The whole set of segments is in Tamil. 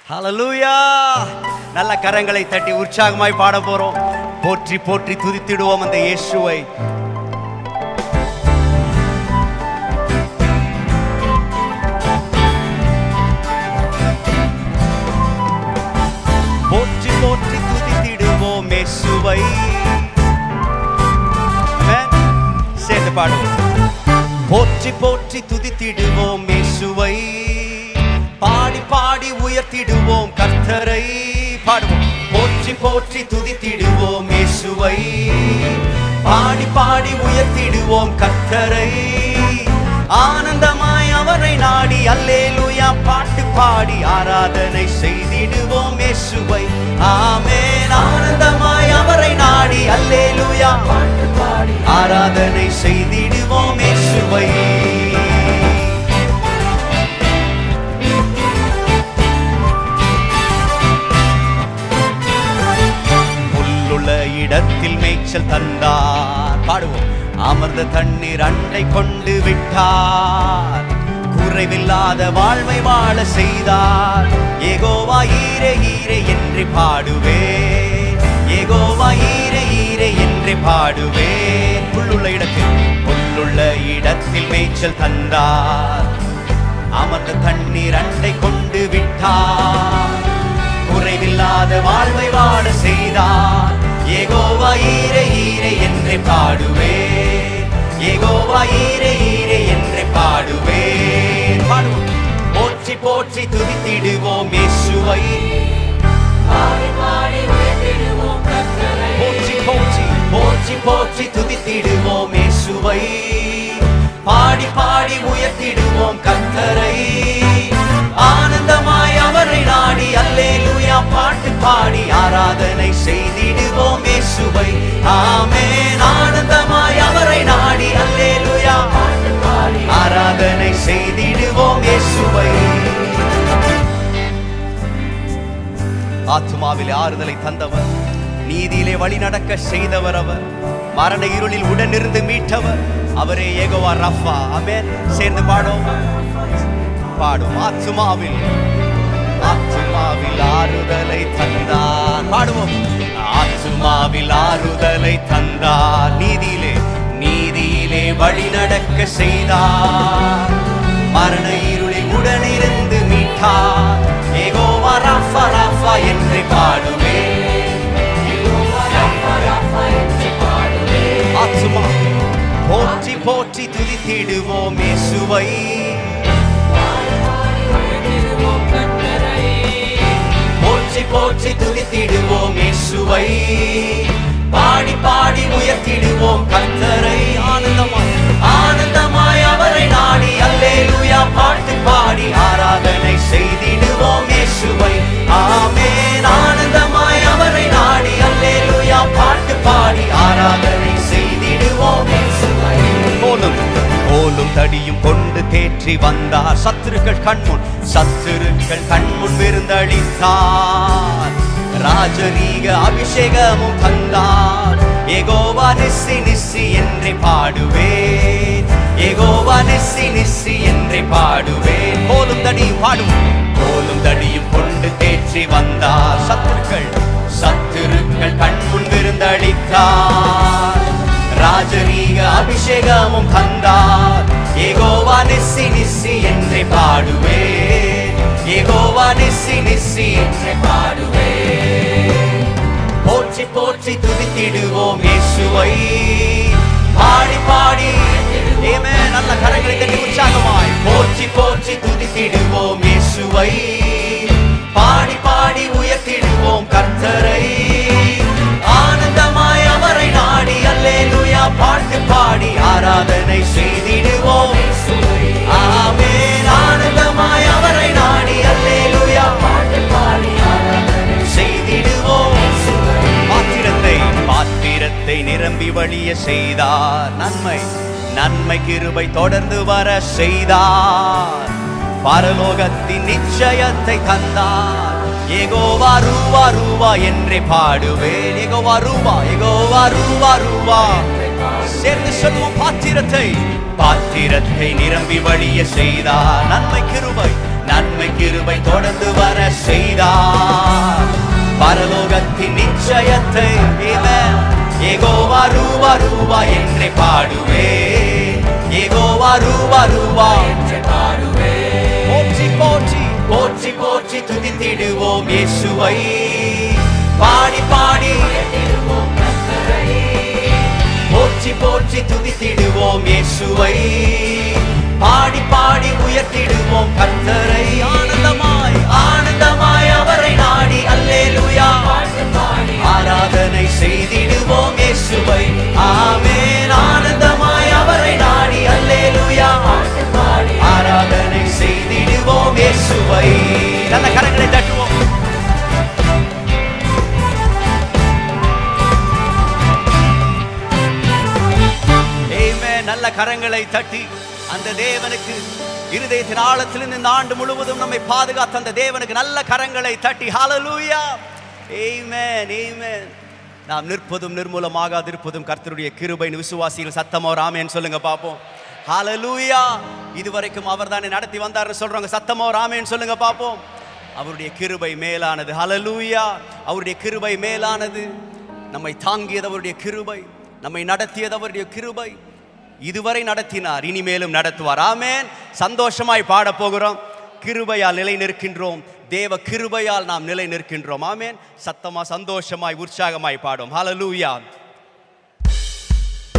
ஹல்லேலூயா. நல்ல கரங்களை தட்டி உற்சாகமாய் பாட போறோம். போற்றி போற்றி துதித்திடுவோம் அந்த இயேசுவை. போற்றி போற்றி துதித்திடுவோம் இயேசுவை. சேர்ந்து பாடுவோம். போற்றி போற்றி துதித்திடுவோம் இயேசுவை. பாடி பாடி உயர்த்திடுவோம் கர்த்தரை. பாடுவோம். போற்றி போற்றி துதித்திடுவோம் இயேசுவை. பாடி பாடி உயர்த்திடுவோம் கர்த்தரை. ஆனந்தமாய் அவரை நாடி அல்லேலூயா பாட்டு பாடி ஆராதனை செய்திடுவோம் இயேசுவை. ஆமென். ஆனந்தமாய் அவரை நாடி அல்லேலூயா பாட்டு பாடி ஆராதனை செய்திடுவோம் இயேசுவை. இடத்தில் மேய்ச்சல் தந்தார். பாடுவோம். அமர்ந்த தண்ணீர் அண்டை கொண்டு விட்டார். குறைவில்லாத வாழ்வை வாழ செய்தார். யெகோவா ஈரே ஈரே என்று பாடுவே. யெகோவா ஈரே ஈரே என்று பாடுவே. புல்லுள்ள இடத்தில் மேய்ச்சல் தந்தார். அமர்ந்த தண்ணீர் அண்டை கொண்டு விட்டார். குறைவில்லாத வாழ்வை வாழ செய்தார். யெகோவா ஈரே ஈரே என்று பாடுவே. யெகோவா ஈரே ஈரே என்று பாடுவே. பாடுவோம். போற்றி போற்றி துதித்திடுவோம் இயேசுவை. போற்றி போற்றி போற்றி போற்றி துதித்திடுவோம் இயேசுவை. பாடி பாடி உயர்த்திடுவோம் கர்த்தரை. ஆனந்தமாய் அவரை நாடி அல்லேலூயா பாட்டு பாடி ஆராதனை செய்திடுவோம் இயேசுவை. ஆமென். ஆனந்தமாய் அவரை நாடி அல்லேலூயா பாட்டு பாடி ஆராதனை செய்திடுவோம் இயேசுவை. ஆத்துமாவில் ஆறுதலை தந்தவர், நீதியிலே வழி நடக்க செய்தவர் அவர். மரண இருளில் உடனிருந்து மீட்டவர் அவரே யெகோவா ரஃபா. ஆமென். சேர்ந்து பாடும். ஆத்துமாவில் ஆறுதலை தந்தார். பாடுவோம். ஆத்துமாவில் ஆறுதலை தந்தார். நீதியிலே வழி நடக்க செய்தார். மரண இருளில் உடனிருந்து மீட்டார். யெகோவா ரஃபா ரஃபா என்று பாடுவே. ஆத்துமா போற்றி போற்றி துதித்திடுவோம் இயேசுவை. போற்றி போற்றி துதித்திடுவோம் இயேசுவை. பாடி பாடி உயர்த்திடுவோம் கர்த்தரை. ஆனந்தமாய் அவரை நாடி அல்லேலூயா பாட்டு பாடி ஆராதனை செய்திடுவோம் இயேசுவை. ஆமென். ஆனந்தமாய் அவரை நாடி அல்லேலூயா பாட்டு பாடி ஆராதனை செய்திடுவோம் இயேசுவை. கோலும் தடியும் கொண்டு தேற்றி வந்தார். சத்துருக்கள் கண்முன் விருந்தளித்தார். ராஜரீக அபிஷேகமும் தந்தார். யெகோவா நிஸ்ஸி நிஸ்ஸி என்றே பாடுவேன். யெகோவா நிஸ்ஸி நிஸ்ஸி என்றே பாடுவேன். கோலும் தடியும் பாடுவோம். கோலும் தடியும் கொண்டு தேற்றி வந்தார். சத்துருக்கள் கண்முன் விருந்தளித்தார். ராஜரீக அபிஷேகமும் தந்தார். யெகோவா நிஸ்ஸி நிஸ்ஸி என்றே பாடுவேன். யெகோவா நிஸ்ஸி நிஸ்ஸி என்றே பாடுவேன். போற்றி போற்றி துதித்திடுவோம் இயேசுவை. பாடி பாடி ஆமென். நல்ல கரங்களை தட்டி உற்சாகமாய் போற்றி போற்றி துதித்திடுவோம் இயேசுவை. பாடி பாடி உயர்த்திடுவோம் கர்த்தரை. ஆனந்தமாய் அவரை நாடி அல்லேலூயா பாட்டு பாடி ஆராதனை செய்திடுவோம். ஆமென். ஆனந்தமாய் அவரை நாடி அல்லேலூயா பாட்டு பாடி ஆராதனை செய்திடுவோம். பாத்திரத்தை நிரம்பி வழிய செய்தார். நன்மை கிருபை தொடர்ந்து வர செய்தார். பரலோகத்தின் நிச்சயத்தை தந்தார். யெகோவா ரூவா ரூவா என்றே பாடுவேன். யெகோவா ரூவா யெகோவா ரூவா ரூவா. சேர்ந்து சொல்வோம். பாத்திரத்தை நிரம்பி வழிய செய்தார். நன்மை கிருபை நன்மை கிருபை தொடர்ந்து வர செய்தார். பரலோகத்தின் நிச்சயத்தை யெகோவா ரூவா ரூவா என்றே பாடுவே, யெகோவா ரூவா ரூவா என்றே பாடுவே. போற்றி போற்றி போற்றி போற்றி துதித்திடுவோம் இயேசுவை, பாடி பாடி போற்றி போற்றி துதித்திடுவோம் இயேசுவை, பாடி பாடி உயர்த்திடுவோம் கர்த்தரை. ஆனந்தமாய் ஆனந்தமாய் அவரை நாடி அல்லேலூயா ஆராதனை செய்திடுவோம் இயேசுவை. ஆமென். ஆனந்தமாய் அவரை நாடி அல்லேலூயா ஆராதனை செய்திடுவோம் இயேசுவை. நல்ல கரங்களை தட்டுவோம். நல்ல கரங்களை தட்டி அந்த தேவனுக்கு இருதயத்தின் ஆழத்திலிருந்து இந்த ஆண்டு முழுவதும் நம்மை பாதுகாத்த அந்த தேவனுக்கு நல்ல கரங்களை தட்டி ஹல்லேலூயா. ஆமென் ஆமென். நாம் நிற்பதும் நிர்மூலமாகாதிருப்பதும் கர்த்தருடைய கிருபையின் விசுவாசிகள் சத்தமா ஒரு ஆமென் சொல்லுங்க பாப்போம். ஹல்லேலூயா. இதுவரைக்கும் அவர்தானே நடத்தி வந்தார்னு சொல்றவங்க சத்தமா ஒரு ஆமென் சொல்லுங்க பாப்போம். அவருடைய கிருபை மேலானது. ஹல்லேலூயா. அவருடைய கிருபை மேலானது. நம்மை தாங்கியது அவருடைய கிருபை, நம்மை நடத்தியது அவருடைய கிருபை. இதுவரை நடத்தினார், இனிமேலும் நடத்துவார். ஆமென். சந்தோஷமாய் பாட போகிறோம். கிருபையால் நிலை நிற்கின்றோம், தேவ கிருபையால் நாம் நிலை நிற்கின்றோம். ஆமென். சத்தமா சந்தோஷமாய் உற்சாகமாய் பாடும். ஹல்லேலூயா.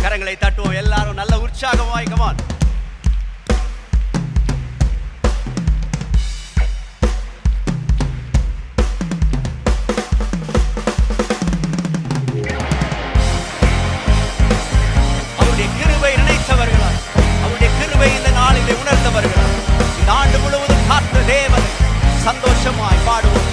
கரங்களை தட்டுவோம் எல்லாரும் நல்ல உற்சாகமாய். கமான். அவருடைய கிருபை இந்த நாளிலே உணர்ந்தவர்கள் இந்த ஆண்டு முழுவதும் காத்த தேவனை சந்தோஷமாய் பாடுவோம்.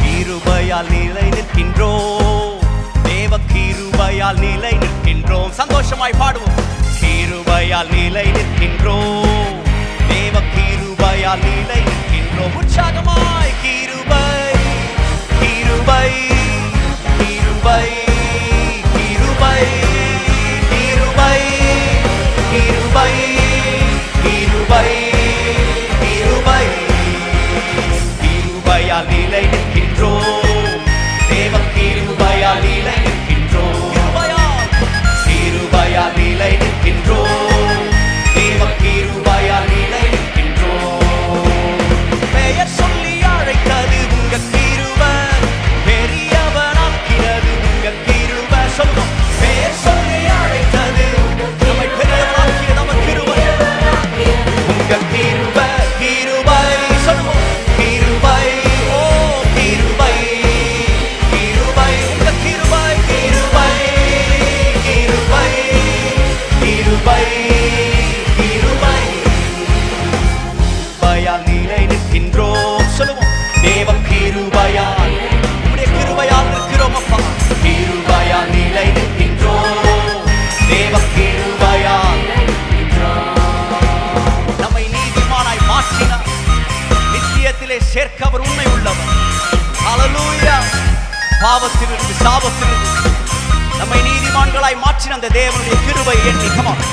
கிருபையால் நிலை நிற்கின்றோம், தேவ கிருபையால் நிலை நிற்கின்றோம். சந்தோஷமாய் பாடுவோம். கிருபையால் நிலை நிற்கின்றோம், தேவ கிருபையால் நிலை நிற்கின்றோம். உற்சாகமாய் கிருபை கிருபை கிருபை கிருபை கிருபை கிருபை கிருபை கிருபை கிருபையால் நிலை நிற்கின்றோம், தேவ கிருபையால் நிலை நிற்கின்றோம். கிருபையால் நிலை நிற்கின்றோம், தேவ கிருபையால் நிலை நிற்கின்றோம். பெயர் சொல்லி அழைத்தது உங்க கிருபை, பெரியவனாக்கினது உங்க கிருபை. சொல்லுவோம். பெயர் சொல்லி அழைத்தது நம்மை பெரியவனாக்கியது நம்ம கிருபை, உங்க கிருபை கிருபை. சொல்லுவோம். கிருபை ஓ கிருபை கிருபை, உங்க கிருபை கிருபை கிருபை கிருபை கிருபை. கிருபையால் நிலை நிற்கின்றோம். சொல்லுவோம். தேவ கிருபையால், உம்முடைய கிருபையால் நிற்கிறோம் அப்பா. கிருபையால் நிலை நிற்கின்றோம், தேவ கிருபையால் நம்மை நீதிமானாய் மாற்றினார், நித்தியத்திலே சேர்க்க அவர் உண்மை உள்ளவர். ஹல்லேலூயா. பாவத்திலிருந்து சாபத்திலிருந்து நம்மை நீதிமான்களாய் மாற்றின அந்த தேவனுடைய கிருபை எண்ணி கமான்.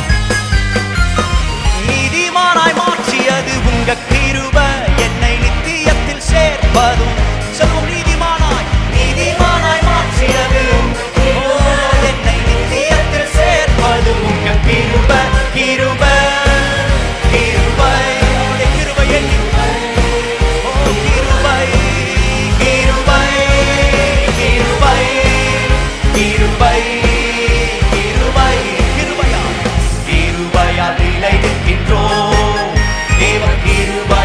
நீதிமானாய் மாற்றியது உங்க கிருபை, என்னை நித்தியத்தில் சேர்ப்பதும். சொல்வோம். நீதிமானாய் நீதிமானாய் மாற்றியது என்னை நித்தியத்தில் சேர்ப்பதும் உங்க கிருபை கிருபை கிருபை. கிருபை எண்ணி ஓ கிருபை கிருபை கிருபை கிருபை கிருபை கிருபையால் கிருபையால் நிலை நிற்கின்றோம், தேவ கிருபை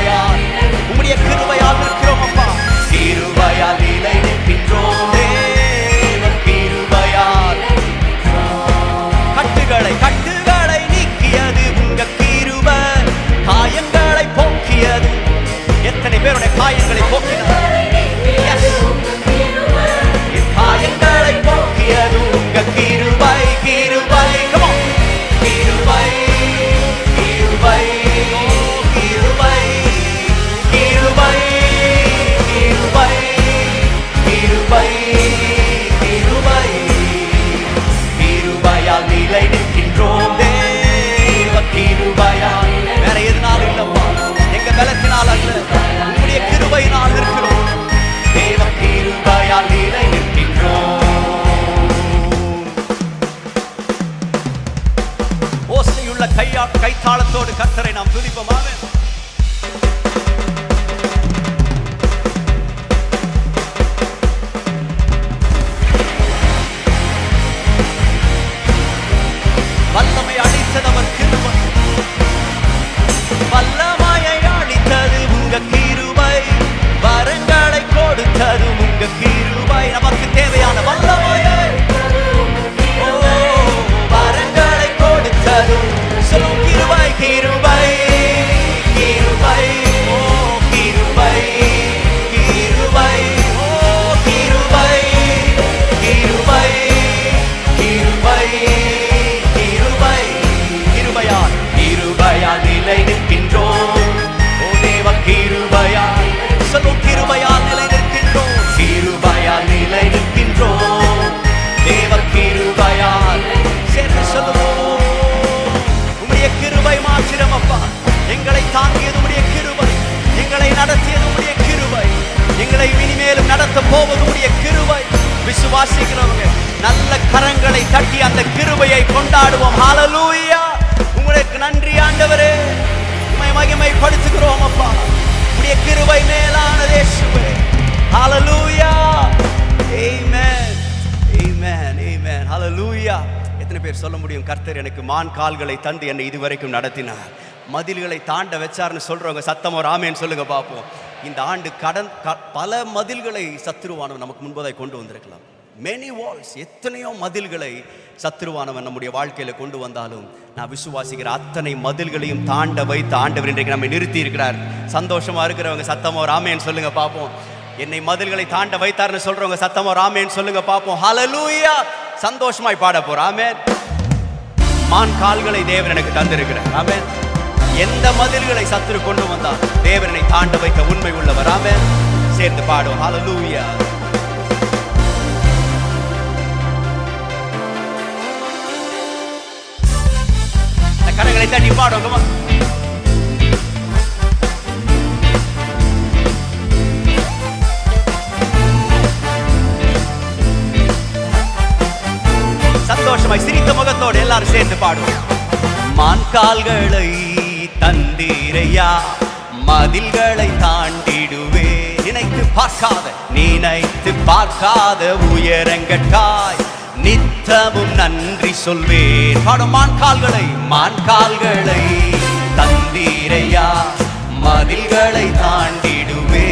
போவது உம்முடைய கிருபை. விசுவாசிக்கிறவங்க நல்ல கரங்களை தட்டி அந்த கிருபையை கொண்டாடுவோம். ஹல்லேலூயா. உங்களுக்கு நன்றி ஆண்டவரே, உம்மை மகிமைப்படுத்துகிறோம் அப்பா. உம்முடைய கிருபை மேலானது இயேசுவே. ஹல்லேலூயா. ஆமென், ஆமென், ஆமென். ஹல்லேலூயா. எத்தனை பேர் சொல்ல முடியும், கர்த்தர் எனக்கு மான் கால்களை தந்து என்னை இதுவரைக்கும் நடத்தினார், மதில்களை தாண்ட வச்சார்னு சொல்றவங்க சத்தம் ஒரு ஆமேன்னு சொல்லுங்க பார்ப்போம். இந்த ஆண்டு பல மதில்களை சத்துருவானவன் நமக்கு முன்பதாய் கொண்டு வந்திருக்கலாம். மெனி வால்ஸ், எத்தனையோ மதில்களை சத்துருவானவன் நம்முடைய வாழ்க்கையில கொண்டு வந்தாலும் நான் விசுவாசிக்கிற அத்தனை மதில்களையும் தாண்ட வைத்த ஆண்டவர் இன்றைக்கு நம்மை நிறுத்தி இருக்கிறார். சந்தோஷமா இருக்கிறவங்க சத்தமா ஒரு ஆமேன்னு சொல்லுங்க பார்ப்போம். என்னை மதில்களை தாண்ட வைத்தார்னு சொல்றவங்க சத்தமா ஒரு ஆமேன்னு சொல்லுங்க பார்ப்போம். ஹல்லேலூயா. சந்தோஷமாய் பாட போறோம். ஆமென். மான் கால்களை தேவன் எனக்கு தந்திருக்கிறார். ஆமென். எந்த மதில்களை சத்துரு கொண்டு வந்தால் தேவனை தாண்ட வைக்க உண்மை உள்ளவர். ஆமென். சேர்ந்து பாடுவோம். ஹல்லேலூயா. கரங்களை தட்டி பாடுவோம். சந்தோஷமாய் சிரித்த முகத்தோடு எல்லாரும் சேர்ந்து பாடுவோம். மான் கால்களை தந்தீரையா, மதில்களை தாண்டிடுவே, நினைத்து பார்க்காத உயரங்கட்டாய் நித்தமும் நன்றி சொல்வேன். பாடும். மான் கால்களை தந்தீரையா, மதில்களை தாண்டிடுவே,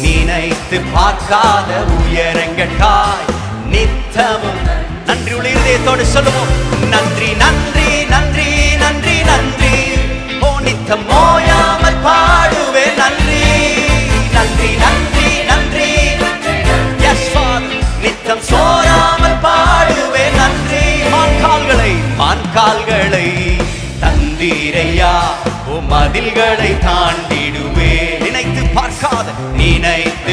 நினைத்து பார்க்காத உயரங்கட்டாய் நித்தமும் நன்றி உள்ள இதயத்தோடு சொல்லுவோம். நன்றி நன்றி நன்றி நன்றி நன்றி, ஓ நித்தம் ஓயாமல் பாடுவேன் நன்றி நன்றி நன்றி நன்றி, எஸ் ஃபாதர், நித்தம் சோராமல் பாடுவேன் நன்றி. மான் கால்களை தந்தீரையா, ஓ மதில்களை தாண்டிடுவே, நினைத்து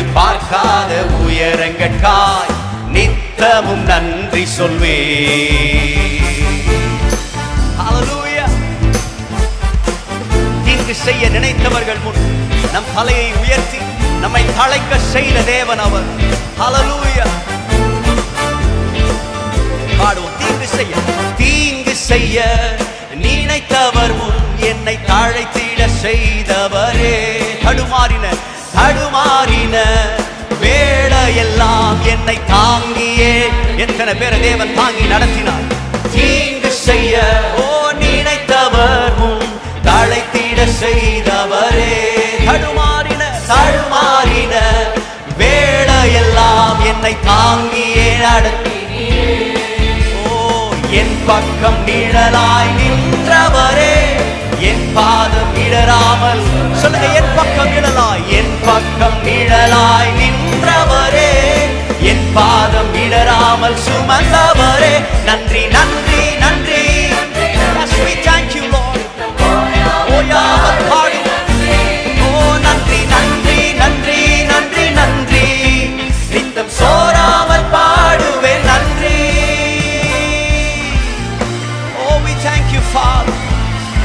பார்க்காத உயரங்கட்காய் நித்தமும் நன்றி சொல்வே. ஹல்லேலூயா. தீங்கு செய்ய நினைத்தவர்கள் முன் நம் தலையை உயர்த்தி நம்மை தழைக்க செய்த தேவன் அவர். ஹல்லேலூயா. பாடுவோம். தீங்கு செய்ய நினைத்தவர் முன் என்னை தாழ்த்திட செய்தவரே, தடுமாறின வேளையெல்லாம் என்னை தாங்கியே. எத்தனை பேரை தேவன் தாங்கி நடத்தினார். தீங்கு செய்ய ஓ நினைத்தவர் முன் தழைத்திட செய்தவரே, தடுமாறின வேளையெல்லாம் என்னை தாங்கியே நடத்தினீரே. ஓ என் பக்கம் நிழலாய் நின்றவரே, என் பாதம் இடராமல் சொல்லுங்க. என் பக்கம் நிழலாய் நின்றவரே, என் பாதம் இடராமல் சுமந்தவரே, நன்றி நன்றி நன்றி. We thank you Lord. ஓயாமல் பாடுவோம். ஓ நன்றி நன்றி நன்றி நன்றி நன்றி, நித்தம் சோராமல் பாடுவேன் நன்றி. Oh we thank you Father.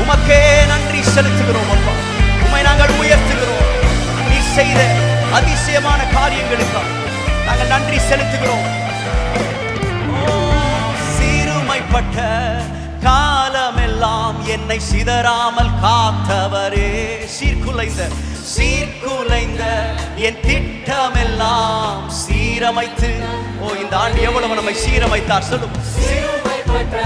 உமக்கே நன்றி செலுத்துகிறோம் அப்பா. உம்மை நாங்கள் உயர்த்துகிறோம். நீ செய்த அதிசயமான காரியங்களுக்காக நாங்கள் நன்றி செலுத்துகிறோம். சீருமைப்பட்ட காலமெல்லாம் என்னை சிதறாமல் காத்தவரே, சீர்குலைந்த என் திட்டமெல்லாம் சீரமைத்து. ஓ இந்த ஆண்டு எவ்வளவு நம்மை சீரமைத்தார் சொல்லும். சீருமைப்பட்ட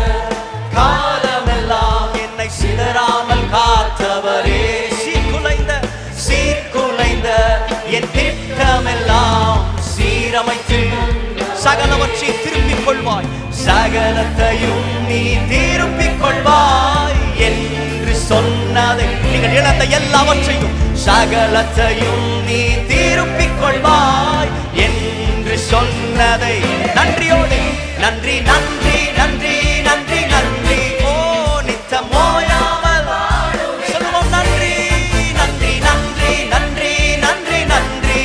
காலமெல்லாம் என்னை சிதறாமல் காத்தவரே, சீர்குலைந்த என் திட்டமெல்லாம் சீரமைத்து. சகலவற்றை திருப்பிக் கொள்வாய், சகலத்தையும் நீ திருப்பிக் கொள்வாய் என்று சொன்னதை, நீங்கள் இழந்த எல்லாவற்றையும் சகலத்தையும் நீ திருப்பிக் கொள்வாய் என்று சொன்னதை நன்றியோடு நன்றி நன்றி நன்றி நன்றி நன்றி. ஓ நித்தம் ஓயாமல் சொல்லுவோம். நன்றி நன்றி நன்றி நன்றி நன்றி நன்றி,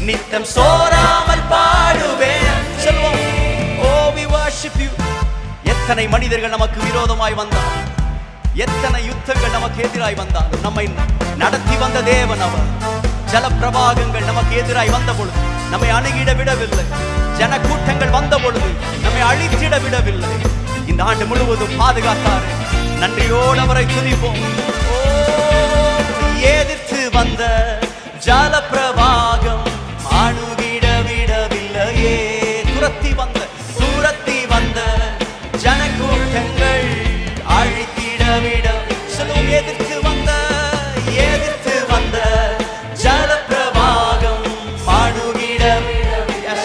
நித்தம் சோராமல் பாடுவேன் சொல்லுவோம். ஓ we worship you. எத்தனை மனிதர்கள் நமக்கு விரோதமாய் வந்தார், எத்தனை யுத்தங்கள் நமக்கு எதிராய் வந்தார், நம்மை நடத்தி வந்த தேவன் அவர். ஜலப்பிரவாகங்கள் நமக்கு எதிராய் வந்த பொழுது நம்மை அணுகிட விடவில்லை. ஜன கூட்டங்கள் வந்த பொழுது நம்மை அழித்திட விடவில்லை. இந்த ஆண்டு முழுவதும் பாதுகாத்தார். நன்றியோடு அவரை துதிப்போம். எதிர்த்து வந்த ஜலப்பிரவாகம் அணுகிட விடவில்லையே. துரத்தி வந்த ஜன கூட்டங்கள் அழித்திட விட. சொல்லுவோம், எதிர்த்து வந்த ஜலப்பிரவாகம் அணுகிட.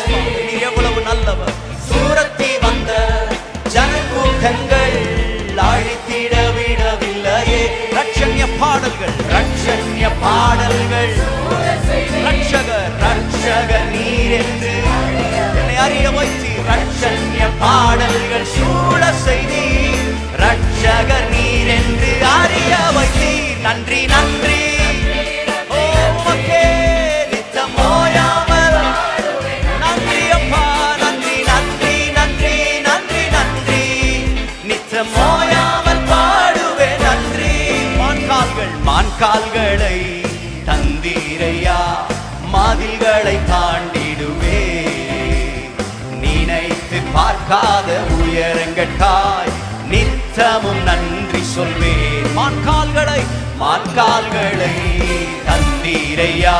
நீர் எவ்வளவு நல்லவர். துரத்தி வந்த ஜன கூட்டங்கள் அழித்திட விடவில்லையே. ரட்சண்ய பாடல்கள் ரட்சகர் நீர் என்று என்னை அறிய வைத்து. ரட்சண்ய பாடல்கள் சூழ செய்தி. ரட்சகர் நீர் என்று அறிய வைத்து. நன்றி நன்றி உமக்கே நித்தம் ஓயாமல். நன்றி அப்பா, நன்றி நன்றி நன்றி நன்றி நன்றி. நித்தம் ஓயாமல் பாடுவேன் நன்றி. மான்கால்களை தந்தீரையா, மாதில்களை தாண்டிடுவே. நினைத்து பார்க்காத உயரங்கட்காய் நித்தமும் நன்றி சொல்வேன். மான்கால்களை தந்தீரையா,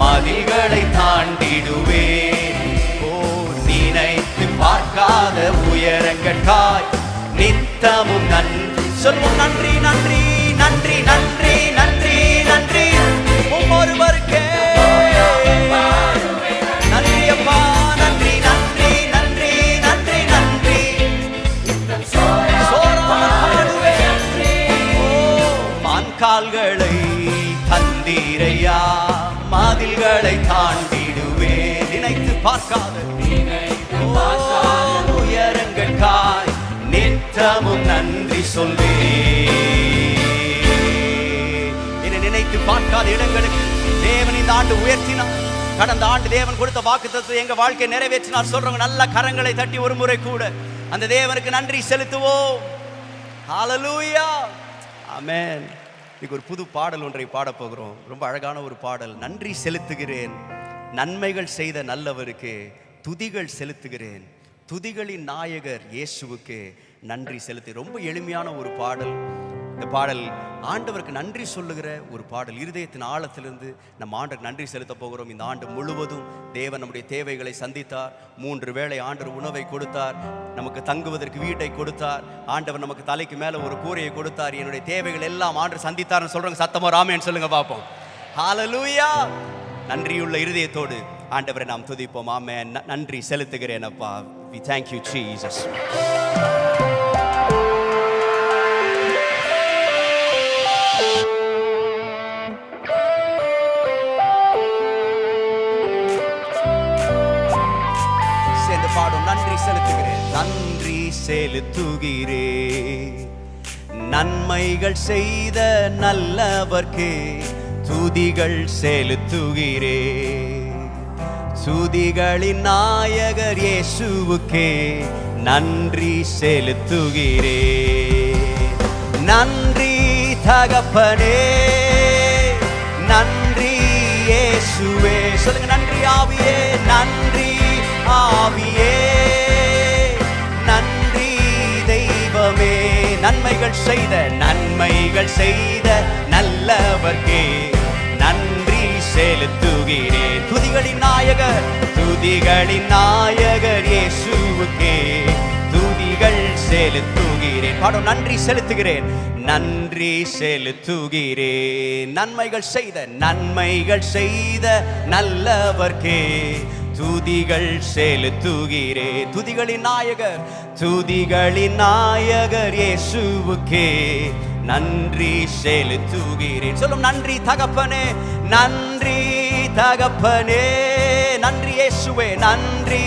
மதில்களை தாண்டிடுவே. ஓ, நினைத்து பார்க்காத உயரங்கட்காய் நித்தமும் நன்றி சொல்வோம். நன்றி நன்றி நன்றி நன்றி நன்றி நன்றி ஒவ்வொருவருக்கே. நன்றி அப்பா, நன்றி நன்றி நன்றி நன்றி நன்றி. மான்கால்களை தந்தீரையா, மாதில்களை தாண்டிடுவே. நினைத்து பார்க்காத உயரங்கட்காய் நித்தமும் நன்றி சொல்வே. நினைத்து பார்க்காத இடங்களுக்கு தேவன் இந்த ஆண்டு உயர்த்தினார். கடந்த ஆண்டு தேவன் கொடுத்த வாக்குத்தத்தத்தை எங்க வாழ்க்கை நிறைவேற்றினார். சொல்றவங்க நல்ல கரங்களை தட்டி ஒரு முறை கூட அந்த தேவனுக்கு நன்றி செலுத்துவோம். ஹல்லேலூயா, ஆமென். இன்னைக்கு ஒரு புது பாடல் ஒன்றை பாட போகிறோம். ரொம்ப அழகான ஒரு பாடல். நன்றி செலுத்துகிறேன் நன்மைகள் செய்த நல்லவருக்கு, துதிகள் செலுத்துகிறேன் துதிகளின் நாயகர் இயேசுவுக்கு நன்றி செலுத்தி. ரொம்ப எளிமையான ஒரு பாடல். இந்த பாடல் ஆண்டவருக்கு நன்றி சொல்லுகிற ஒரு பாடல். இருதயத்தின் ஆழத்திலிருந்து நம்ம ஆண்டவருக்கு நன்றி செலுத்த போகிறோம். இந்த ஆண்டு முழுவதும் தேவன் நம்முடைய தேவைகளை சந்தித்தார். 3 வேளை ஆண்டவர் உணவை கொடுத்தார். நமக்கு தங்குவதற்கு வீட்டை கொடுத்தார். ஆண்டவர் நமக்கு தலைக்கு மேலே ஒரு கூரையை கொடுத்தார். என்னுடைய தேவைகள் எல்லாம் ஆண்டவர் சந்தித்தார்னு சொல்றவங்க சத்தமா ராமேன்னு சொல்லுங்க பார்ப்போம். ஹல்லேலூயா. நன்றியுள்ள இருதயத்தோடு ஆண்டவரை நாம் துதிப்போம். ஆமென். நன்றி செலுத்துகிறேன் அப்பா. We thank you Jesus. பாடும். நன்றி செலுத்துகிறேன் நன்றி செலுத்துகிறேன் நன்மைகள் செய்த நல்லவர்க்கே துதிகள் செலுத்துகிறேன். துதிகளின் நாயகர் இயேசுவுக்கே நன்றி செலுத்துகிறேன். நன்றி தகப்பனே, நன்றி இயேசுவே. சொல்லுங்க, நன்றி ஆவியே, நன்றி ஆவியே, நன்றி தெய்வமே. நன்மைகள் செய்த நல்லவர்க்கே நன்றி செலுத்துகிறேன். துதிகளின் நாயகர் இயேசுவுக்கே துதிகள் செலுத்துகிறேன். பாடும். நன்றி செலுத்துகிறேன் நன்றி செலுத்துகிறேன். நன்மைகள் செய்த நல்லவர்க்கே துதிகள் செலுத்துகிறேன். துதிகளின் நாயகர் இயேசுவுக்கே நன்றி செலுத்துகிறேன். சொல்லும், நன்றி தகப்பனே, நன்றி தகப்பனே, நன்றி இயேசுவே, நன்றி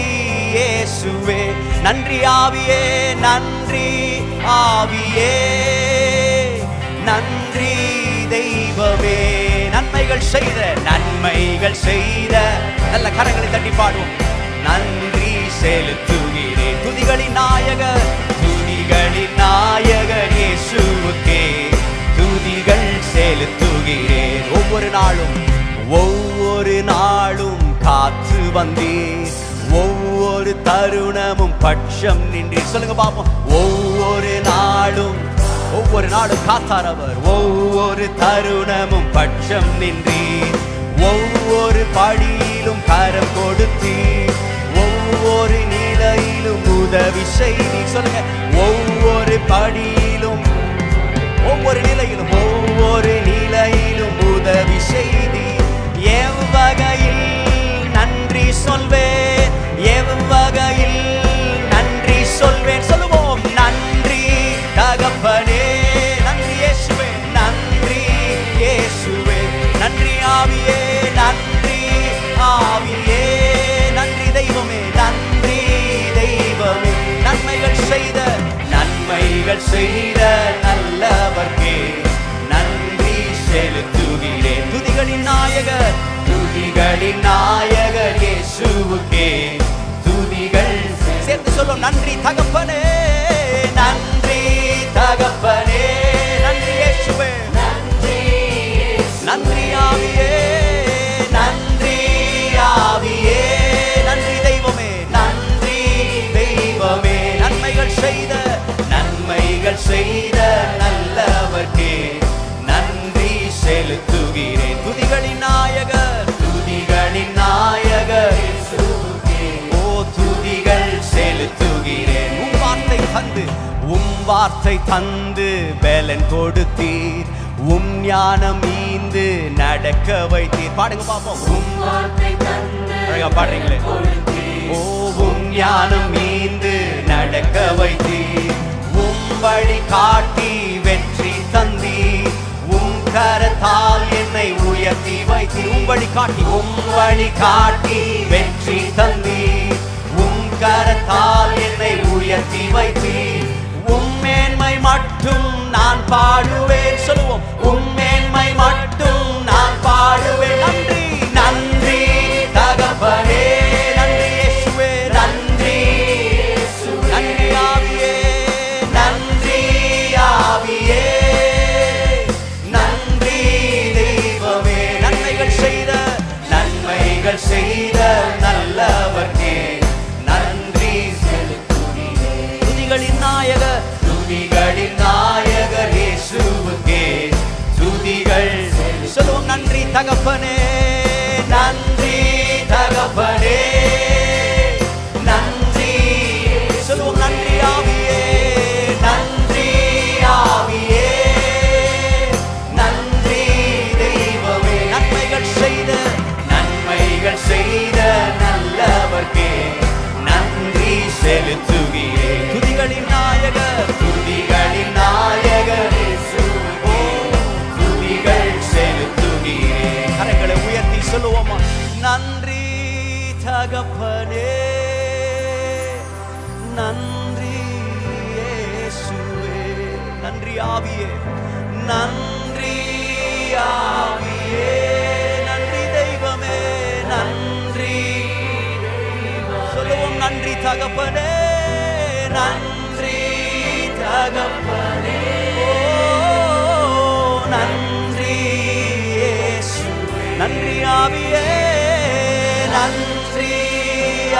இயேசுவே, நன்றி ஆவியே, நன்றி ஆவியே, நன்றி தெய்வமே. நன்மைகள் செய்த நல்ல கரங்களை தட்டி பாடுவோம். நன்றி செலுத்துகிறேன். துதிகளின் நாயகர் இயேசுவுக்கே துதிகள் செலுத்துகிறேன். ஒவ்வொரு நாளும் காத்து வந்தீர், ஒவ்வொரு தருணமும் பட்சம் நின்றீர். சொல்லுங்க பாப்போம். ஒவ்வொரு நாளும் காத்தார் அவர், ஒவ்வொரு தருணமும் பட்சம் நின்றீர், ஒவ்வொரு படியிலும் கரம் கொடுத்தீர், ஒவ்வொரு நிலையிலும் உதவி செய்தீர். சொல்லுங்க. ஒவ்வொரு படியிலும், ஒவ்வொரு நிலையிலும், ஒவ்வொரு நிலையிலும் உதவி செய்தீர். எவ்வகையில் நன்றி சொல்வேன், எவ்வகையில் நன்றி சொல்வேன். சொல்லுவோம். நன்றி தகப்பனே, நன்றி இயேசுவே, நன்றி இயேசுவே, நன்றி ஆவியே, நன்றி ஆவியே, நன்றி தெய்வமே, நன்றி தெய்வமே. நன்மைகள் செய்த நல்லவர்க்கே நன்றி செலுத்துகிறேன். துதிகளின் நாயகர், துதிகளின் நாயகர் இயேசுவுக்கே துதிகள். சேர்ந்து சொல்லும். நன்றி தகப்பனே, நன்றி தகப்பனே, நன்றி இயேசுவே, நன்றி ஆவியே, நன்றி ஆவியே, நன்றி தெய்வமே, நன்றி தெய்வமே. நன்மைகள் செய்த நல்லவர்க்கே நன்றி செலுத்துகிறேன். துதிகளின் நாயகர், துதிகளின் நாயகர் இயேசுவுக்கே ஓ துதிகள் செலுத்துகிறேன். உம் வார்த்தை தந்து பலன் கொடுத்தீர், உம் ஞானம் ஈந்து நடக்க வைத்தீர். பாடுங்க பாப்போம். உம் வார்த்தை தந்து, அழகா பாடுறீங்களே. ஓ உம் ஞானம் ஈந்து நடக்க வைத்தீர், உம் வழி காட்டி வெற்றி தந்தீர், உம் கரத்தால் என்னை உயர்த்தி வைத்தீர். உம் வழி காட்டி வெற்றி தந்தீர், உம் கரத்தால் என்னை உயர்த்தி வைத்தீர். உம் மேன்மை மட்டும் நான் பாடுவேன். சொல்லுவோம். உம் மேன்மை மட்டும் நான் பாடுவேன். நன்றி நன்றி தகப்பனே, நன்றி இயேசுவே, நன்றி நன்றி ஆவியே, நன்றி ஆவியே, நன்றி தெய்வமே. நன்மைகள் செய்த நல்லவர்க்கே நன்றி செலுத்துகிறேன். துதிகளின் நாயகர் இயேசுவுக்கே துதிகள். சொல்லுவோம். நன்றி தகப்பனே, நன்றி தகப்பனே, நன்றி. சொல்லுவோம். நன்றி ஆவியே, நன்றி ஆவியே, நன்றி தெய்வமே. நன்மைகள் செய்த நல்லவர்க்கே நன்றி செலுத்துகிறேன். துதிகளின் நாயகர் ஓ துதிகள் செலுத்துகிறேன். கரங்களை உயர்த்தி சொல்லுவோமா. நன்றி தகப்பனே, நன்றி இயேசுவே, நன்றி ஆவியே, நன்றி ஆவியே, நன்றி தெய்வமே, நன்றி. சொல்லுவோம். நன்றி தகப்பனே, நன்றி தகப்பனே, ஓ நன்றி இயேசுவே, நன்றி ஆவியே, நன்றி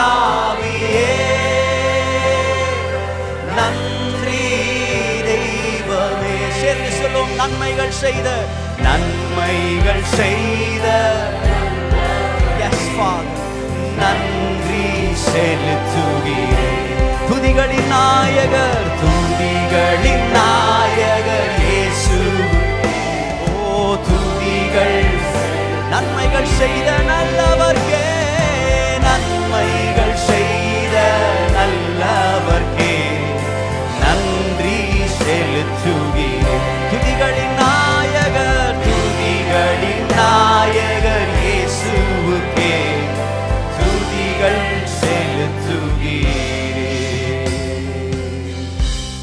ஆவியே, நன்றி தெய்வமே. சேர்ந்து சொல்லும். நன்மைகள் செய்த எஸ் ஃபாதர் நன்றி செலுத்துகிறேன். துதிகளின் நாயகர் இயேசு ஓ துதிகள். நன்மைகள் செய்த நல்லவர்க்கே, நன்மைகள் செய்த நல்லவர்க்கே நன்றி செலுத்துகிறேன். துதிகளின் நாயகர் இயேசுவுக்கே துதிகள் செலுத்துகிறேன்.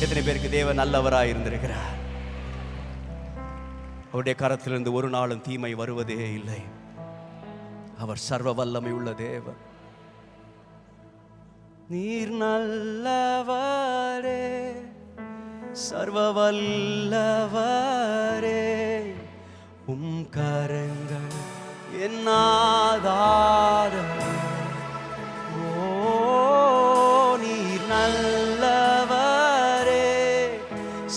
எத்தனை பேருக்கு தேவன் நல்லவராய் இருந்திருக்கிறார்? அவருடைய கரத்திலிருந்து ஒரு நாளும் தீமை வருவதே இல்லை. அவர் சர்வ வல்லமை உள்ள தேவன். நீர் நல்லவரே, சர்வ வல்லவரே, உம் கரங்கள் என் ஆதாரம். ஓ நீர் நல்லவரே,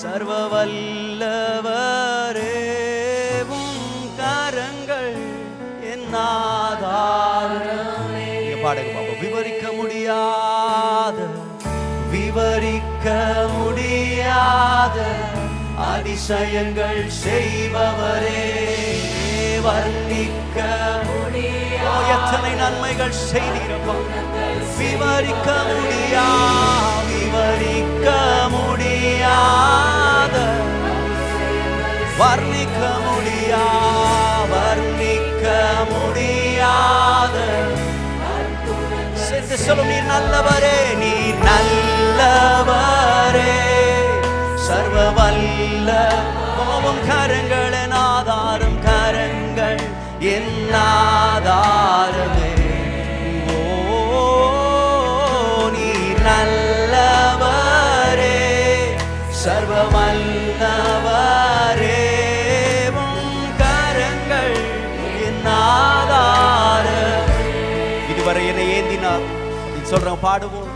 சர்வ வல்லவரே, உம் கரங்கள் என் ஆதாரமே. பாடுங்க பாப்பா. விவரிக்க முடியாத, விவரிக்க முடியாத அதிசயங்கள் செய்பவரே, வர்ணிக்க முடியாத எத்தனை நன்மைகள் செய்தீரப்பா. விவரிக்க முடியாத, விவரிக்க முடியாத, வர்ணிக்க முடியாத, வர்ணிக்க முடியாத. சேர்ந்து சொல்லும், நீர் நல்லவரே, நீர் நல்லவரே, சர்வ வல்ல. கோபம் கரங்கள் என் ஆதாரம், கரங்கள் என் ஆதாரமே. ஓ நீர் நல்லவரே, சர்வ வல்லவரே, உம் கரங்கள் என் ஆதாரமே. இதுவரை என்னை ஏந்தினார் சொல்றோம், பாடுவோம்.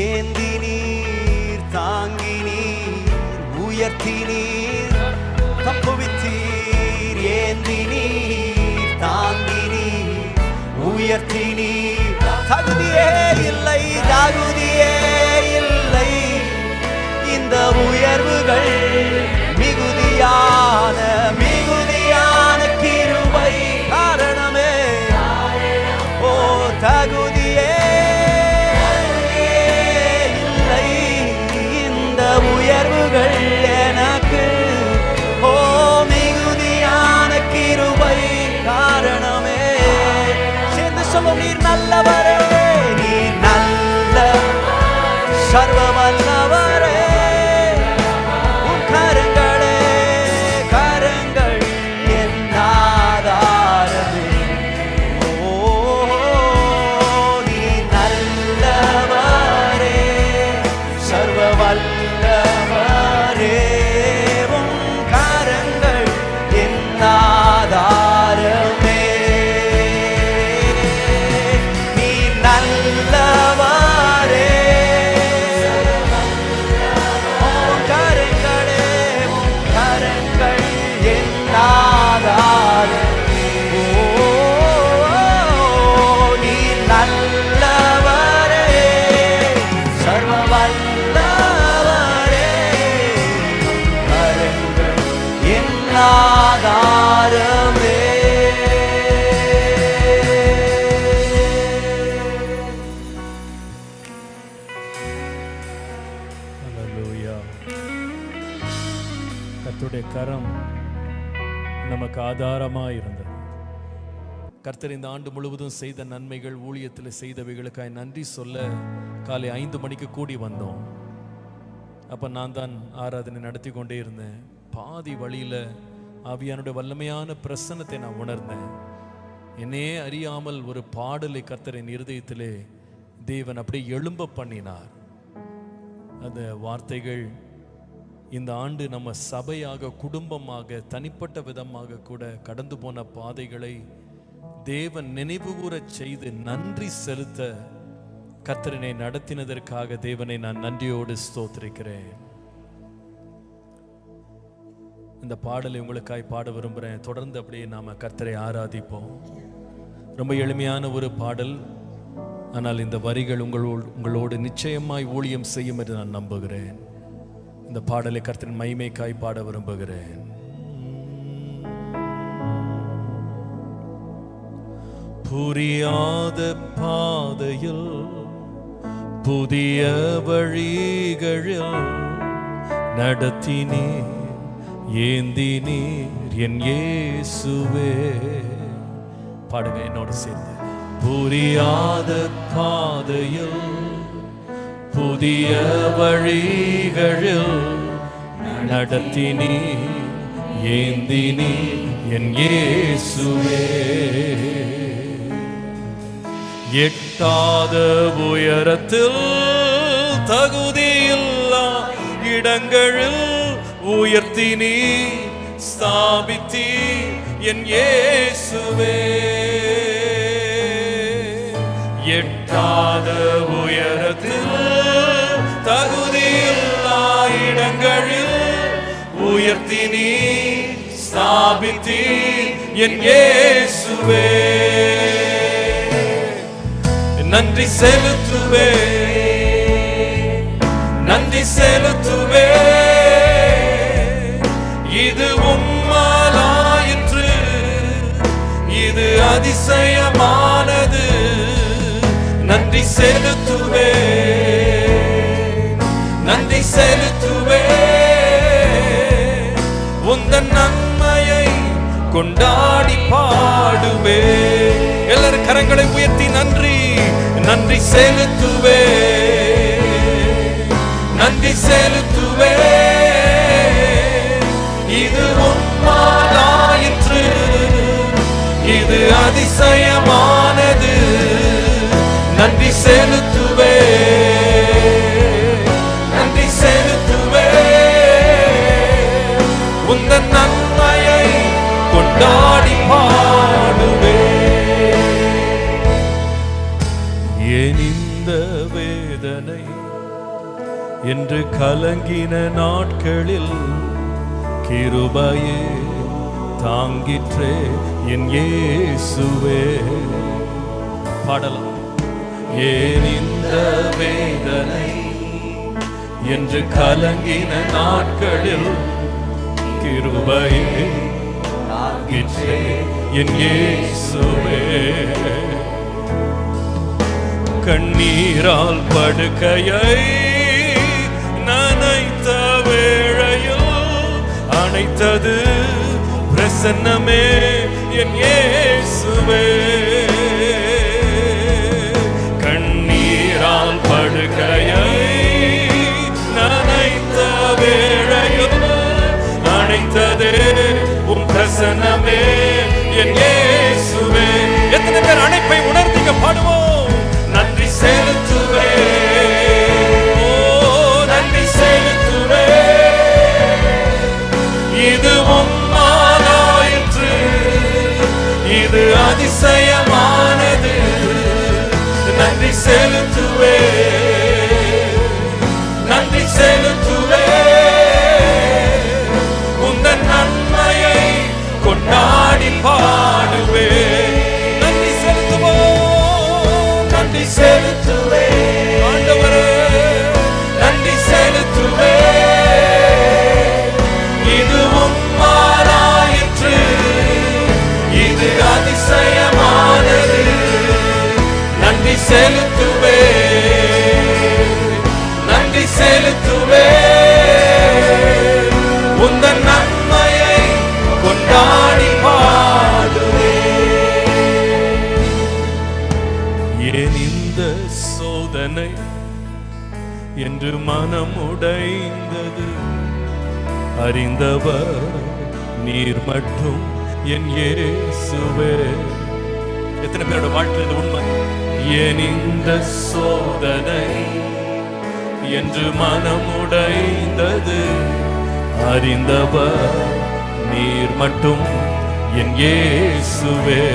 ஏந்தி நீர், தாங்கி நீர், உயர்த்தி நீர், தப்புவித்தீர். ஏந்தி நீர், தாங்கி நீர், உயர்த்தி நீர். தகுதியே இல்லை, தகுதியே இல்லை இந்த உயர்வுகள். மிகுதியான, மிகுதியான கிருபை காரணமே. ஓ தகுதியே உயர்வுகள் எனக்கு. ஓ மிகுதியான கிருபை காரணமே. சேர்ந்து சொல்லும், நீர் நல்லவரே, நீர் நல்ல சர்வ வல்லவரே, உன் கரங்களே, கரங்கள் என் ஆதாரமே. ஓ நீர் நல்லவரே, சர்வ வல்லவரே, உம் கரங்கள் என் ஆதாரமே. நீர் நல்லவரே, உம் கரங்களே, உம் கரங்கள் என் ஆதாரமே. ஓ நீர் நல்லவரே, சர்வ வல்லவரே, கரங்கள் என் ஆதாரமே. ஹல்லேலூயா. கர்த்தருடைய கரம் நமக்கு ஆதாரமாக இருந்தது. கர்த்தர் இந்த ஆண்டு முழுவதும் செய்த நன்மைகள், ஊழியத்தில் செய்தவைகளுக்காய் நன்றி சொல்ல காலை 5 மணிக்கு கூடி வந்தோம். அப்போ நான் தான் ஆராதனை நடத்தி கொண்டே இருந்தேன். பாதி வழியில் ஆவியானுடைய வல்லமையான பிரசன்னத்தை நான் உணர்ந்தேன். என்னே அறியாமல் ஒரு பாடலை கர்த்தரின் இருதயத்திலே தேவன் அப்படியே எழும்ப பண்ணினார். அந்த வார்த்தைகள் இந்த ஆண்டு நம்ம சபையாக, குடும்பமாக, தனிப்பட்ட விதமாக கூட கடந்து போன பாதைகளை தேவன் நினைவுகூரச் செய்து நன்றி செலுத்த கர்த்தரனை நடத்தினதற்காக தேவனை நான் நன்றியோடு ஸ்தோத்திரிக்கிறேன். இந்த பாடலை உங்களுக்காய் பாட விரும்புகிறேன். தொடர்ந்து அப்படியே நாம கர்த்தரை ஆராதிப்போம். ரொம்ப எளிமையான ஒரு பாடல், ஆனால் இந்த வரிகள் உங்களோடு நிச்சயமாய் ஊழியம் செய்யும் என்று நான் நம்புகிறேன். இந்த பாடலை கர்த்தரின் மகிமைக்காய் பாட விரும்புகிறேன். புரியாத பாதையில், புதிய வழிகளில் நடத்தினீர், ஏந்தினீர் என் இயேசுவே. பாடுங்க என்னோடு சேர்ந்து. புரியாத பாதையில், புதிய வழிகளில் நடத்தினீர், ஏந்தினீர் என் இயேசுவே. எட்டாத உயரத்தில், தகுதியில்லா இடங்களில் உயர்த்தினீர், ஸ்தாபித்தீர் என் இயேசுவே. எட்டாத உயரத்தில் தகுதியில்லா இடங்களில் உயர்த்தி நீ ஸ்தாபித்தீர் என் இயேசுவே. நன்றி செலுத்துவே, நன்றி செலுத்துவே. இது உம்மாலாயிற்று, இது அதிசயமானது. நன்றி செலுத்துவே, நன்றி செலுத்துவே. உந்தன் நன்மையை கொண்டாடி பாடுவே. எல்லாரும் கரங்களை உயர்த்தி நன்றி, நன்றி செலுத்துவே, நன்றி செலுத்துவே. இது உம்மாலாயிற்று, இது அதிசயமானது. நன்றி செலுத்துவே, நன்றி செலுத்துவே. உந்தன் நன்மையை கொண்டாடி பாடுவே. ஏன் இந்த வேதனை என்று கலங்கின நாட்களில் கிருபையே தாங்கிற்றே என் இயேசுவே. பாடலாம். ஏன் இந்த வேதனை என்று கலங்கின நாட்களில் கிருபையே தாங்கிற்றே என் இயேசுவே. கண்ணீரால் படுக்கையை நனைத்த வேளையில் அணைத்தது பிரசன்னமே என் இயேசுவே. கண்ணீரால் படுக்கையை நனைத்த வேளையில் அணைத்ததே உம் பிரசன்னமே என் இயேசுவே. எத்தனை பேர் அணைப்பை உணர்ந்தீங்க? பாடுவோம். நன்றி செலுத்துவே, ஓ நன்றி செலுத்துவே. இது உம்மாலாயிற்று, இது அதிசயமானது. நன்றி செலுத்துவே, நன்றி செலுத்துவே. உந்தன் நன்மையை கொண்டாடி பாடுவே. நன்றி செலுத்துவோம், நன்றி செலுத்துவே. ஆண்டவரே நன்றி செலுத்துவே. இது உம்மாலாயிற்று, இது அதிசயமானது. நன்றி செலுத்துவே, நன்றி செலுத்துவே. உந்தன் நன்மையை கொண்டாடி பாடுவே. ஏன் இந்த சோதனை என்று மனம் உடைந்தது? அறிந்தவர் நீர் மட்டும் என் இயேசுவே. எத்தனை பேரோட வாழ்க்கையில் உண்மை? ஏன் இந்த சோதனை என்று மனம் உடைந்தது? அறிந்தவர் நீர் மட்டும் என் இயேசுவே.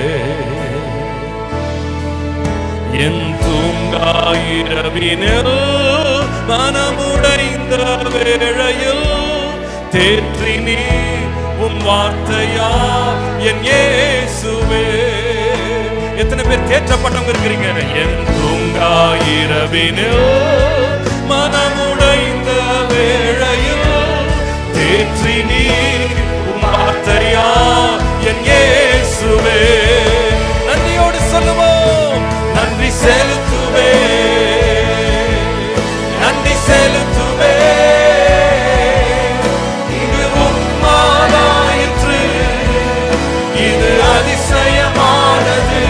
என் தூங்காயிரவினில் மனமுடைந்த வேளையில் தேற்றி நீர் உம் வார்த்தையா என் இயேசுவே. எத்தனை பேர் தேற்றப்பட்டவங்க இருக்கிறீங்க? என் தூங்காயிரவினில் மனமுடைந்த வேளையில் தேற்றி நீர் உம் வார்த்தையா என் இயேசுவே. நன்றியோடு சொல்லுவோம். நன்றி செலுத்துவே, நன்றி செலுத்துவே. இது உம்மாலாயிற்று, இது அதிசயமானது.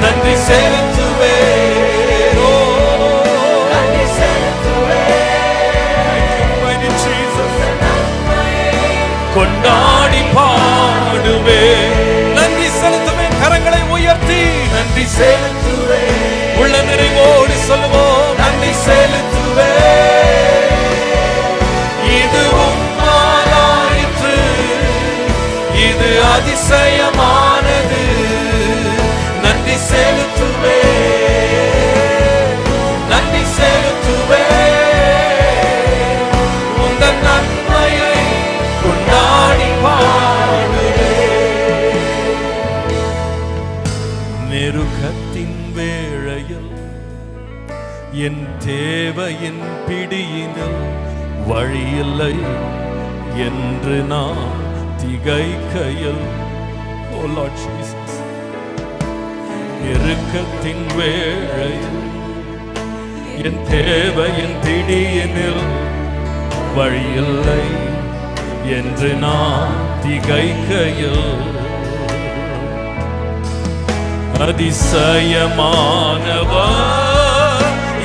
நன்றி செலுத்துவே, ஓ நன்றி செலுத்துவே. கொண்டாடி பாடுவே. நன்றி செலுத்துவே. கரங்களை உயர்த்தி நன்றி செலுத்துவே. உள்ள நிறைவோடு சொல்லுவோம். நன்றி செலுத்துவே. இது உம்மாலாயிற்று, இது அதிசயமானது. நன்றி செலுத்துவே, நன்றி செலுத்துவே, உந்தன் நன்மையை கொண்டாடி பாடுவே. நெருக்கத்தின் வேளையில் என் தேவையின் பிடியினில் வழியில்லை என்று நான் திகைக்கையில், ஓ லார்ட் ஜீசஸ், நெருக்கத்தின் வேளையில் என் தேவையின் பிடியினில் வழியில்லை என்று நான் திகைக்கையில், அதிசயமானவர்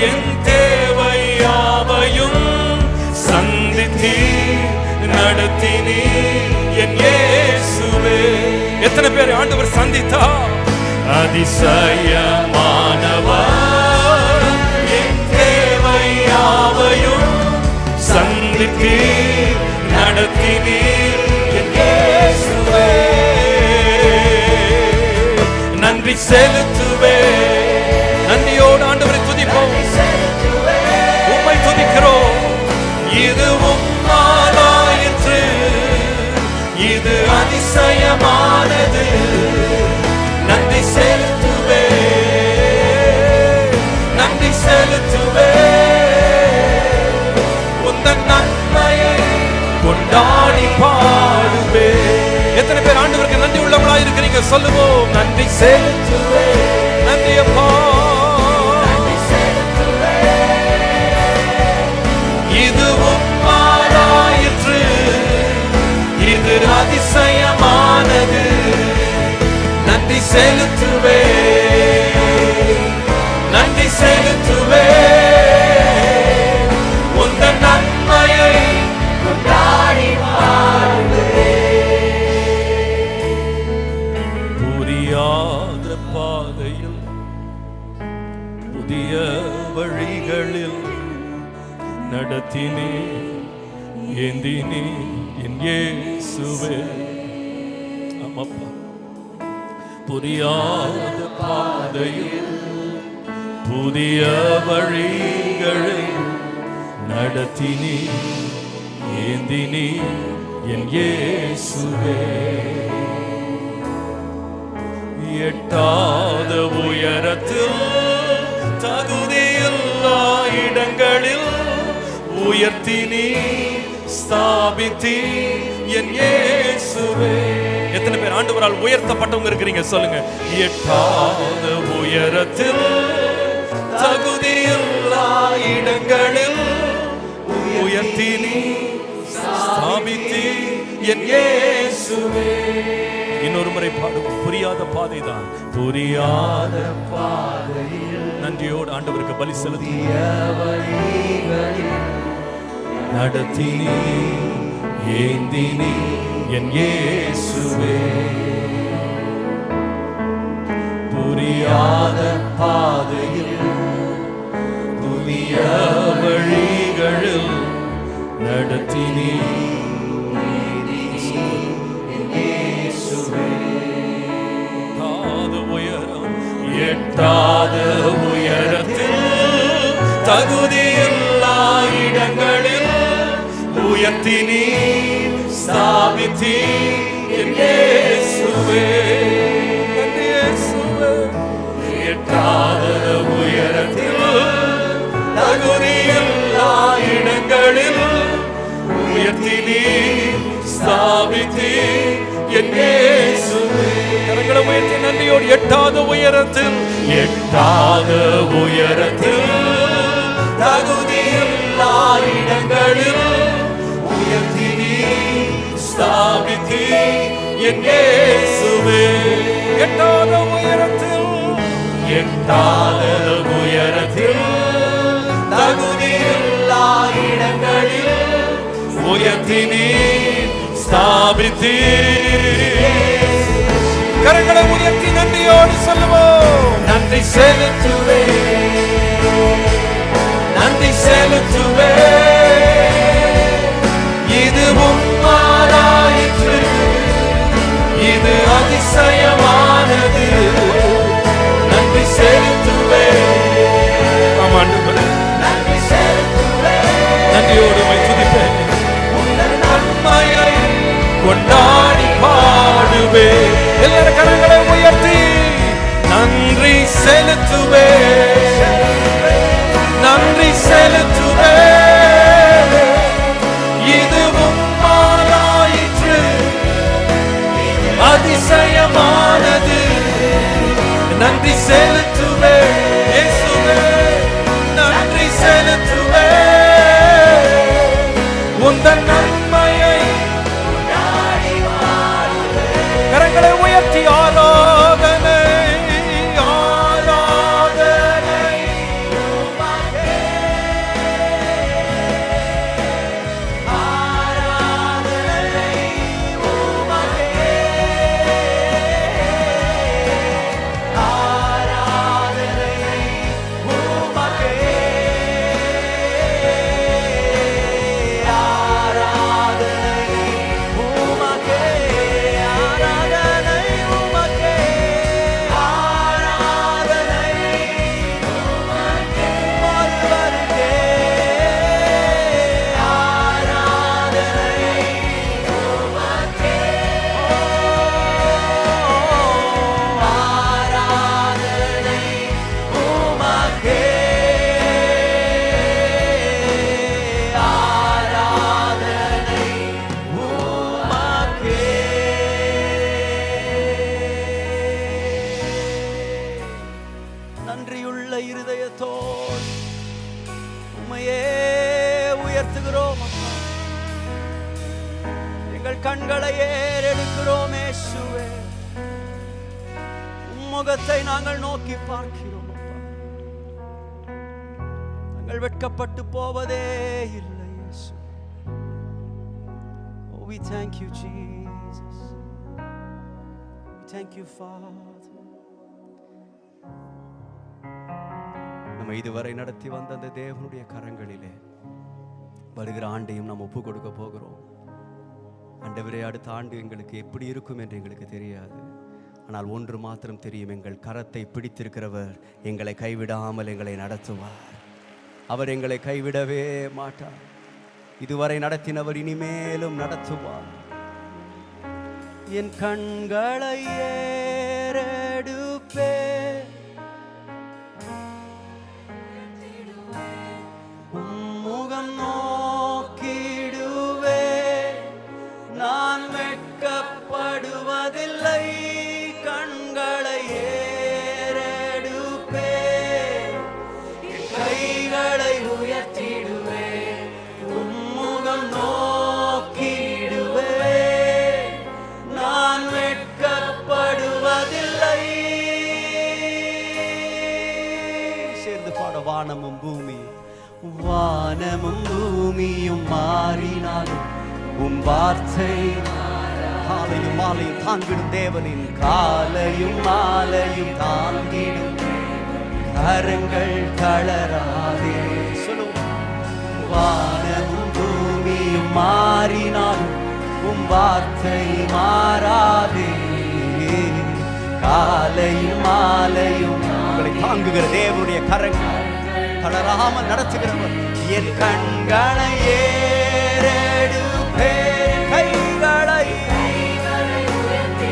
என் தேவை யாவையும் சந்தித்தி நடத்தினி என் இயேசுவே. எத்தனை பேர் ஆண்டவர் சந்தித்தா? அதிசயமானவர் என் தேவை யாவையும் சந்தித்தி நடத்தினி என் இயேசுவே. நன்றி செலுத்துவே, நன்றியோடு ஆண்டவரை துதிப்போம், உம்மை துதிக்கிறோம். இது உம்மாலாயிற்று, இது அதிசயமானது. நன்றி செலுத்துவே, நன்றி செலுத்துவே, உந்தன் நன்மையை கொண்டாடி பாடுவே. எத்தனை பேர் ஆண்டவருக்கு நன்றி உள்ளவங்களா இருக்கிறீங்க? சொல்லுவோம், நன்றி செலுத்துவே, நன்றி அப்பா, நன்றி செலுத்துவே. இது உம்மாலாயிற்று, இது அதிசயமானது. நன்றி செலுத்துவே, நன்றி செலுத்துவே, உந்தன் நன்மையை கொண்டாடி பாடுவே. புரியாத பாதையில் புதிய வழிகளில் நடத்தினே ஏந்தினே என் இயேசுவே. ஆமாப்பா, புரியாத பாதையில் புதிய வழிகளை நடத்தினே ஏந்தினே என் இயேசுவே. எட்டாத உயரத்தில் தகுதியில்லா இடங்களில் உயர்த்தினி ஸ்தாபித்தி என் இயேசுவே. எத்தனை பேர் ஆண்டவரால் உயர்த்தப்பட்டவங்க இருக்கிறீங்க? சொல்லுங்க. எட்டாத உயரத்தில் தகுதியில்லா இடங்களில் உயர்த்தினி ஸ்தாபித்தி என் இயேசுவே. இன்னொரு முறை பாடுவோம். புரியாத பாதைதான், புரியாத பாதையில் நன்றியோடு ஆண்டவருக்கு பலி செலுத்திய நடத்தினி ஏந்தினி என் இயேசுவே. புரியாத பாதையில் புதிய வழிகளில் நடத்தினி எட்டாத உயரத்தில் தகுதியில்லா இடங்களில் உயர்த்தினி ஸ்தாபித்தி என் இயேசுவே. எட்டாத உயரத்தில் தகுதியில்லா இடங்களில் உயர்த்தினி ஸ்தாபித்தி என் இயேசுவே. கரங்களை உயர்த்தி நன்றியோடு. எட்டாத உயரத்தில், எட்டாத உயரத்தில் தகுதியில்லா இடங்களில் உயர்த்தினி ஸ்தாபித்தி என் இயேசுவே. எட்டாத உயரத்தில், எட்டாத உயரத்தில் தகுதியில்லா இடங்களில் உயர்த்தினி ஸ்தாபித்தி. கரங்களை உயர்த்தி நன்றியோடு சொல்லுவோம். நன்றி செலுத்துவே, நன்றி செலுத்துவே, இது உம்மாலாயிற்று, இது அதிசயமானது. நன்றி செலுத்துவே. ஆமாண்டவரே, நன்றி செலுத்துவே. நன்றியோடு உம்மை துதிப்பேன். உந்தன் நன்மையை கொண்டாடி பாடுவே. எல்லாரும் கரங்களை உயர்த்தி நன்றி செலுத்துவே. நன்றி செலுத்துவே. இதுவும் மாறாயிற்று, அதிசயமானது. நன்றி செலுத்துவே இயேசுவே. நன்றி செலுத்துவே. உந்தன் நன்மையை கரங்களை உயர்த்தி ஆராதனை ஆராதனை உமக்கே. ஆராதனை உமக்கே. ஆராதனை உமக்கே. நன்றியுள்ள இருதயத்தோடு உம்மையே உயர்த்துகிறோம் அப்பா. எங்கள் கண்களை ஏறெடுக்கிறோம் இயேசுவே. உம்முகத்தை நாங்கள் நோக்கி பார்க்கிறோம் அப்பா. நாங்கள் வெட்கப்பட்டு போவதே இல்லை இயேசு. Oh, we thank you Jesus. We thank you Father. நம்ம இதுவரை நடத்தி வந்த அந்த தேவனுடைய கரங்களிலே வருகிற ஆண்டையும் நாம் ஒப்பு கொடுக்க போகிறோம். ஆண்டவரே, அடுத்த ஆண்டு எங்களுக்கு எப்படி இருக்கும் என்று எங்களுக்கு தெரியாது. ஆனால் ஒன்று மாத்திரம் தெரியும், எங்கள் கரத்தை பிடித்திருக்கிறவர் எங்களை கைவிடாமல் எங்களை நடத்துவார். அவர் எங்களை கைவிடவே மாட்டார். இதுவரை நடத்தினவர் இனிமேலும் நடத்துவார். என் கண்களை ஏறெடுப்பே, உம்முகம் நோக்கிடுவே. நான் வெட்கப்படுவதில்லை. கண்களை ஏறெடுப்பே, கைகளை உயர்த்திடுவே. உம்முகம் நோக்கிடுவே. நான் வெட்கப்படுவதில்லை. சேர்ந்து பாட. வானமும் பூமி, வானமும் பூமியும் மாறினாலும் உம் வார்த்தை காலையும் மாலையும் தாங்கிடும் தேவனின் காலையும் மாலையும் தாங்கிடும் கரங்கள் தளராதே. சொல்லுவோம். வானமும் பூமியும் மாறினாலும் உம் வார்த்தை மாறாதே. காலையும் மாலையும் உங்களை தாங்குகிற தேவனுடைய கரங்கள் தளராமல் நடத்துகிறவர். என் கண்களை ஏறெடுப்பே, கைகளை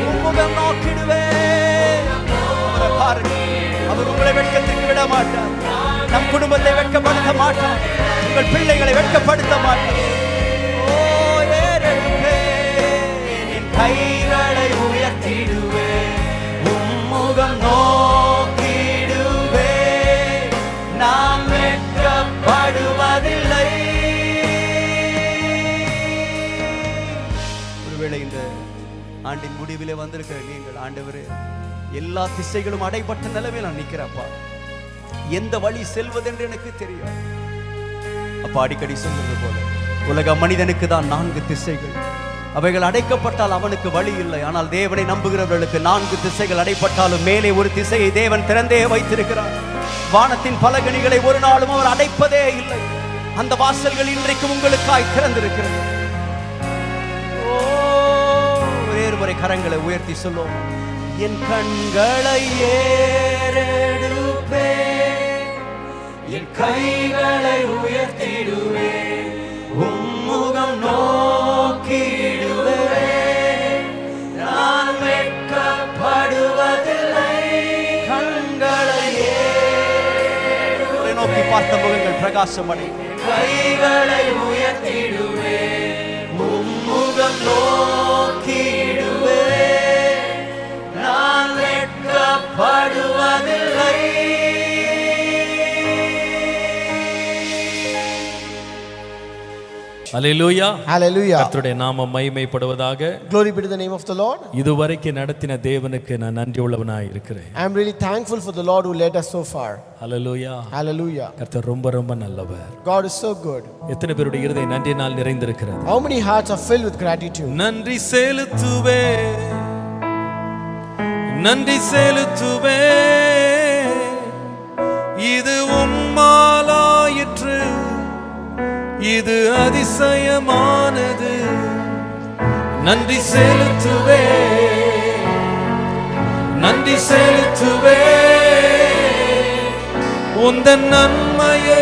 உம்முகம் நோக்கிடுவே. அவரை பாருங்க. அவர் உங்களை வெட்கத்திற்கு விட மாட்டார். நம் குடும்பத்தை வெட்கப்படுத்த மாட்டார். உங்கள் பிள்ளைகளை வெட்கப்படுத்த மாட்டார். ஓ, ஏறெடுப்பே, என் கைகளை உயர்த்திடுவே. உம்முகம் நோக்கிடுவே. நாம் வெட்கப்படுவதில்லை. ஒருவேளை இந்த ஆண்டின் முடிவிலே வந்திருக்கிற நீங்கள், ஆண்டவரே, எல்லா திசைகளும் அடைபட்ட நிலைமையில் நான் நிற்கிறப்பா. எந்த வழி செல்வதென்று எனக்கு தெரியாது அப்பா. அடிக்கடி சொல்வது போல உலக மனிதனுக்கு தான் 4 திசைகள். அவைகள் அடைக்கப்பட்டால் அவனுக்கு வழி இல்லை. ஆனால் தேவனை நம்புகிறவர்களுக்கு 4 திசைகள் அடைப்பட்டாலும் மேலே ஒரு திசையை தேவன் திறந்தே வைத்திருக்கிறார். வானத்தின் பலகணிகளை ஒரு நாளும் அவர் அடைப்பதே இல்லை. அந்த வாசல்கள் இன்றைக்கு உங்களுக்காய் திறந்திருக்கிறது. ஒரே ஒரு முறை கரங்களை உயர்த்தி சொல்லும். என் கண்களை ஏறெடுப்பே, என் கைகளை உயர்த்திடுவே, உம்முகம் நோக்கிடுவே, நான் வெட்கப்படுவதில்லை. கண்களை நோக்கி பார்த்த முகங்கள் பிரகாசமடை. கைகளை உயர்த்திடுவே, உம்முகம் நோக்கிடுவே, நான் வெட்கப்படுவதில்லை. ஹல்லேலூயா. Hallelujah. கர்த்தருடைய நாமம் மகிமைப்படுவதாக. Glory be to the name of the Lord. இதுவரைக்கும் நடத்தின தேவனுக்கு நான் நன்றி உள்ளவனாய் இருக்கிறேன். I am really thankful for the Lord who led us so far. Hallelujah. Hallelujah. கர்த்தர் ரொம்ப ரொம்ப நல்லவர். God is so good. எத்தனை பேருடைய இருதயம் நன்றியினால் நிறைந்திருக்கிறது? How many hearts are filled with gratitude? நன்றி செலுத்துவே, நன்றி செலுத்துவே, இது உம்மாலாயிற்று, இது அதிசயமானது. நன்றி செலுத்துவே, நன்றி செலுத்துவே, உந்தன் நன்மையை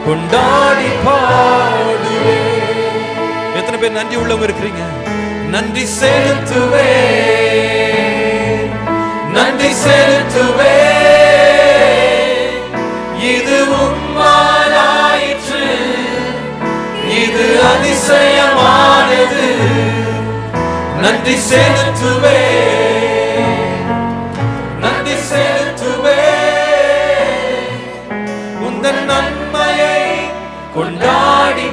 கொண்டாடி பாடுவே. எத்தனை பேர் நன்றி உள்ளவங்க இருக்கிறீங்க? நன்றி செலுத்துவே, நன்றி செலுத்துவே, இது உம்மாலாயிற்று, இது அதிசயமானது. நன்றி செலுத்துவே, நன்றி செலுத்துவே, உந்தன் நன்மையை கொண்டாடி